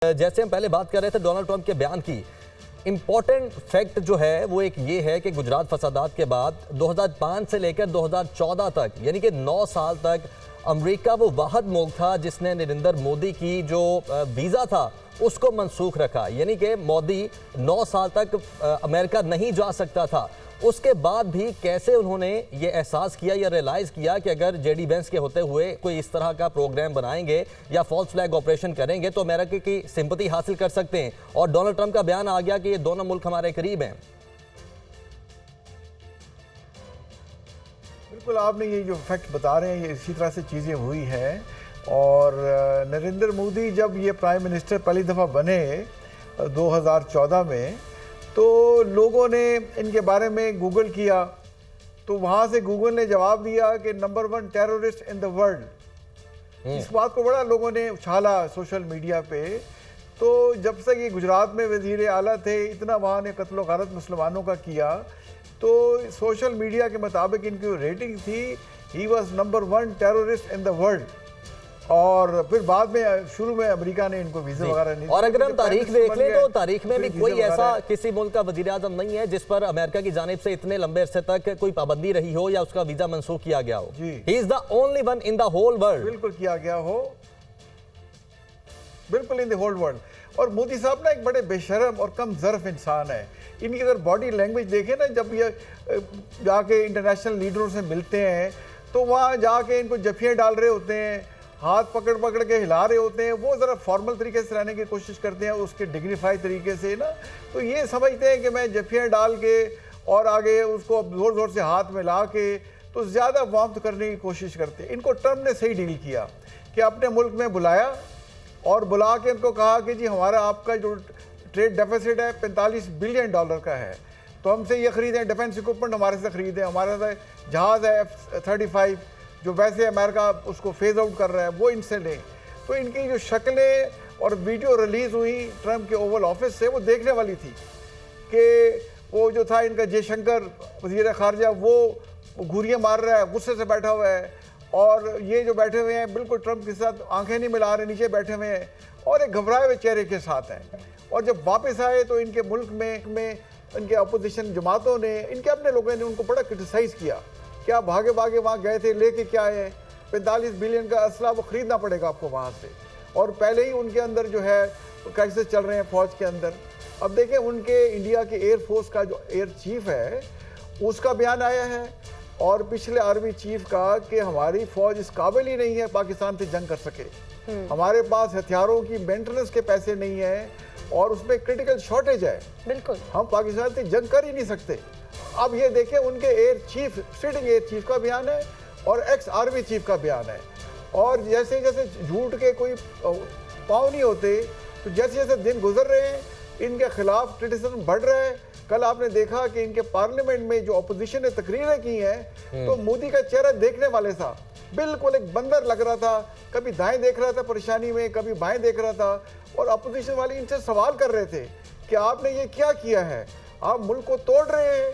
जैसे हम पहले बात कर रहे थे डोनाल्ड ट्रंप के बयान की, इंपॉर्टेंट फैक्ट जो है वो एक ये है कि गुजरात फसादात के बाद 2005 से लेकर 2014 तक यानी कि 9 साल तक अमेरिका वो वाहद मुल्क था जिसने नरेंद्र मोदी की जो वीज़ा था उसको मनसूख रखा। यानी कि मोदी 9 साल तक अमेरिका नहीं जा सकता था। उसके बाद भी कैसे उन्होंने ये एहसास किया या रियलाइज़ किया कि अगर जेडी वेंस के होते हुए कोई इस तरह का प्रोग्राम बनाएंगे या फॉल्स फ्लैग ऑपरेशन करेंगे तो अमेरिका की सिंपैथी हासिल कर सकते हैं। और डोनाल्ड ट्रंप का बयान आ गया कि ये दोनों मुल्क हमारे करीब हैं। बिल्कुल, आपने ये जो फैक्ट बता रहे हैं ये इसी तरह से चीज़ें हुई हैं। और नरेंद्र मोदी जब ये प्राइम मिनिस्टर पहली दफ़ा बने 2014 में, तो लोगों ने इनके बारे में गूगल किया तो वहाँ से गूगल ने जवाब दिया कि number 1 terrorist in the world. इस बात को बड़ा लोगों ने उछाला सोशल मीडिया पे। तो जब तक ये गुजरात में वज़ीर आला थे, इतना वहाँ ने कत्ल गारत मुसलमानों का किया, तो सोशल मीडिया के मुताबिक इनकी रेटिंग थी he was number 1 terrorist in the world. और फिर बाद में शुरू में अमेरिका ने इनको वीज़ा वगैरह नहीं। और अगर हम तारीख देख लें तो तारीख में भी कोई ऐसा किसी मुल्क का वज़ीर आज़म नहीं है जिस पर अमेरिका की जानिब से इतने लंबे अरसे तक कोई पाबंदी रही हो या उसका वीज़ा मनसूख किया गया हो। He is the only one in the whole world. बिल्कुल किया गया हो, बिल्कुल इन द होल वर्ल्ड। और मोदी साहब ना एक बड़े बेशरम और कम ज़र्फ इंसान है। इनकी अगर बॉडी लैंग्वेज देखें ना, जब ये जाके इंटरनेशनल लीडरों से मिलते हैं तो वहाँ जाके इनको जफियाँ डाल रहे होते हैं, हाथ पकड़ पकड़ के हिला रहे होते हैं। वो ज़रा फॉर्मल तरीके से रहने की कोशिश करते हैं, उसके डिग्निफाई तरीके से ना। तो ये समझते हैं कि मैं जफियाँ डाल के और आगे उसको ज़ोर ज़ोर से हाथ में ला के तो ज़्यादा वार्म करने की कोशिश करते हैं। इनको ट्रम्प ने सही डील किया कि अपने मुल्क में बुलाया और बुला के इनको कहा कि जी हमारा आपका जो ट्रेड डेफिसिट है 45 बिलियन डॉलर का है, तो हमसे ये ख़रीदें, डिफेंस इक्विपमेंट हमारे से ख़रीदें, हमारे साथ जहाज़ है F-35 जो वैसे अमेरिका उसको फेज आउट कर रहा है, वो इनसे लें। तो इनकी जो शक्लें और वीडियो रिलीज़ हुई ट्रंप के ओवल ऑफिस से, वो देखने वाली थी कि वो जो था इनका जयशंकर वज़ीर ख़ारजा, वो घूरियाँ मार रहा है, गुस्से से बैठा हुआ है। और ये जो बैठे हुए हैं बिल्कुल ट्रंप के साथ आंखें नहीं मिला रहे, नीचे बैठे हुए हैं और एक घबराए हुए चेहरे के साथ हैं। और जब वापस आए तो इनके मुल्क में इनके अपोजिशन जमातों ने, इनके अपने लोगों ने उनको बड़ा क्रिटिसाइज़ किया कि आप भागे भागे वहाँ गए थे, लेके क्या आए, 45 बिलियन का असला वो ख़रीदना पड़ेगा आपको वहाँ से। और पहले ही उनके अंदर जो है क्राइसिस चल रहे हैं फ़ौज के अंदर। अब देखें उनके इंडिया के एयरफोर्स का जो एयर चीफ है उसका बयान आया है और पिछले आर्मी चीफ का कि हमारी फ़ौज इस काबिल ही नहीं है पाकिस्तान से जंग कर सके, हमारे पास हथियारों की मेंटेनेंस के पैसे नहीं है और उसमें क्रिटिकल शॉर्टेज है, बिल्कुल हम पाकिस्तान से जंग कर ही नहीं सकते। अब ये देखें उनके air chief, sitting air chief का बयान है और एक्स आर्मी चीफ का बयान है। और जैसे जैसे झूठ के कोई पाँव नहीं होते, तो जैसे जैसे दिन गुजर रहे हैं इनके खिलाफ क्रिटिसिज्म बढ़ रहा है। कल आपने देखा कि इनके पार्लियामेंट में जो अपोजिशन ने तकरीरें की हैं तो मोदी का चेहरा देखने वाले था, बिल्कुल एक बंदर लग रहा था, कभी दाएं देख रहा था परेशानी में, कभी बाएं देख रहा था। और अपोजिशन वाले इनसे सवाल कर रहे थे कि आपने ये क्या किया है, आप मुल्क को तोड़ रहे हैं,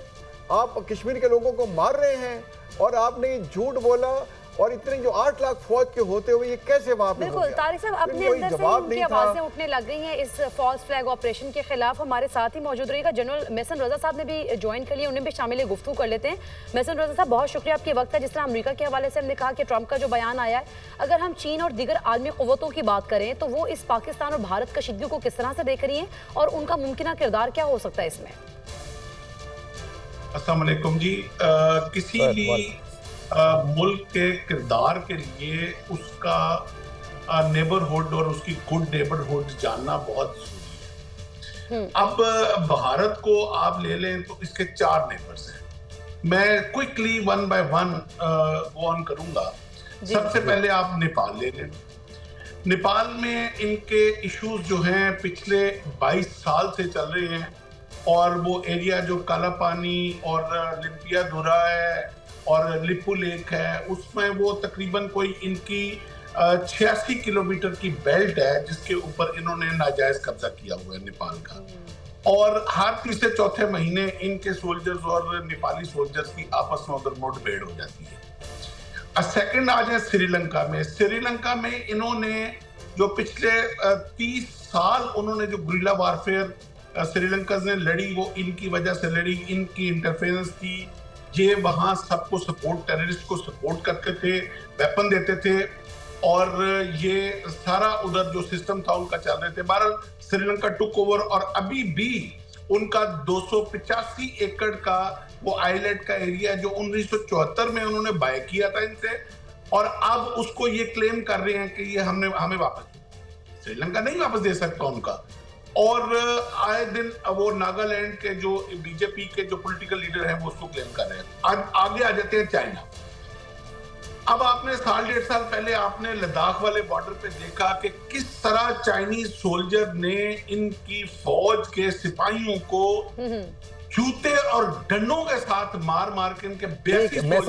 आप कश्मीर के लोगों को मार रहे हैं और आपने ये झूठ बोला और इतने जो 8 लाख फौज के होते हुए ये कैसे वहाँ पे बिल्कुल तारिक साहब, अपने अंदर से उनकी आवाज़ें उठने लग गई हैं इस फॉल्स फ्लैग ऑपरेशन के खिलाफ। हमारे साथ ही मौजूद रहिएगा, जनरल मेसन रजा साहब ने भी ज्वाइन कर लिया, उन्हें भी शामिल गुफ्तगू कर लेते हैं। मेसन रजा साहब, बहुत शुक्रिया आपके वक्त है। जिस तरह अमेरिका के हवाले से हमने कहा कि ट्रंप का जो बयान आया है, अगर हम चीन और दीगर आलमी क़ुव्वतों की बात करें तो वो इस पाकिस्तान और भारत कशीदगी को किस तरह से देख रही हैं और उनका मुमकिन किरदार क्या हो सकता है इसमें? अस्सलाम वालेकुम जी। किसी भी मुल्क के किरदार के लिए उसका नेबरहुड और उसकी गुड नेबरहुड जानना बहुत जरूरी है। अब भारत को आप ले लें तो इसके 4 नेबर्स हैं। मैं क्विकली 1 बाय 1 गो ऑन करूंगा। सबसे पहले आप नेपाल ले लें। नेपाल में इनके इश्यूज जो हैं पिछले 22 साल से चल रहे हैं और वो एरिया जो काला पानी और लिम्पिया धुरा है और लिपू लेक है, उसमें वो तकरीबन कोई इनकी 86 किलोमीटर की बेल्ट है जिसके ऊपर इन्होंने नाजायज कब्जा किया हुआ है नेपाल का। और हर तीसरे चौथे महीने इनके सोल्जर्स और नेपाली सोल्जर्स की आपस में उधर मुठभेड़ हो जाती है। सेकंड आ जाए श्रीलंका में। श्रीलंका में इन्होंने जो पिछले 30 साल उन्होंने जो गुरिल्ला वारफेयर श्रीलंका ने लड़ी, वो इनकी वजह से लड़ी, इनकी इंटरफेरेंस थी। ये वहां सबको सपोर्ट, टेररिस्ट को सपोर्ट करते थे, वेपन देते थे, और ये सारा उधर जो सिस्टम था उनका चल रहे थे। बहरहाल श्रीलंका टुक ओवर, और अभी भी उनका 285 एकड़ का वो आइलैंड का एरिया जो 1974 में उन्होंने बाय किया था इनसे, और अब उसको ये क्लेम कर रहे हैं कि ये हमें वापस, श्रीलंका नहीं वापस दे सकता उनका। और आए दिन वो नागालैंड के जो बीजेपी के जो पॉलिटिकल लीडर हैं वो उसको क्लेम कर रहे हैं। आज आगे आ जाते हैं चाइना। अब आपने साल 1.5 साल पहले आपने लद्दाख वाले बॉर्डर पे देखा कि किस तरह चाइनीज सोल्जर ने इनकी फौज के सिपाहियों को जूते और डंडों के साथ मार मार के इनके 82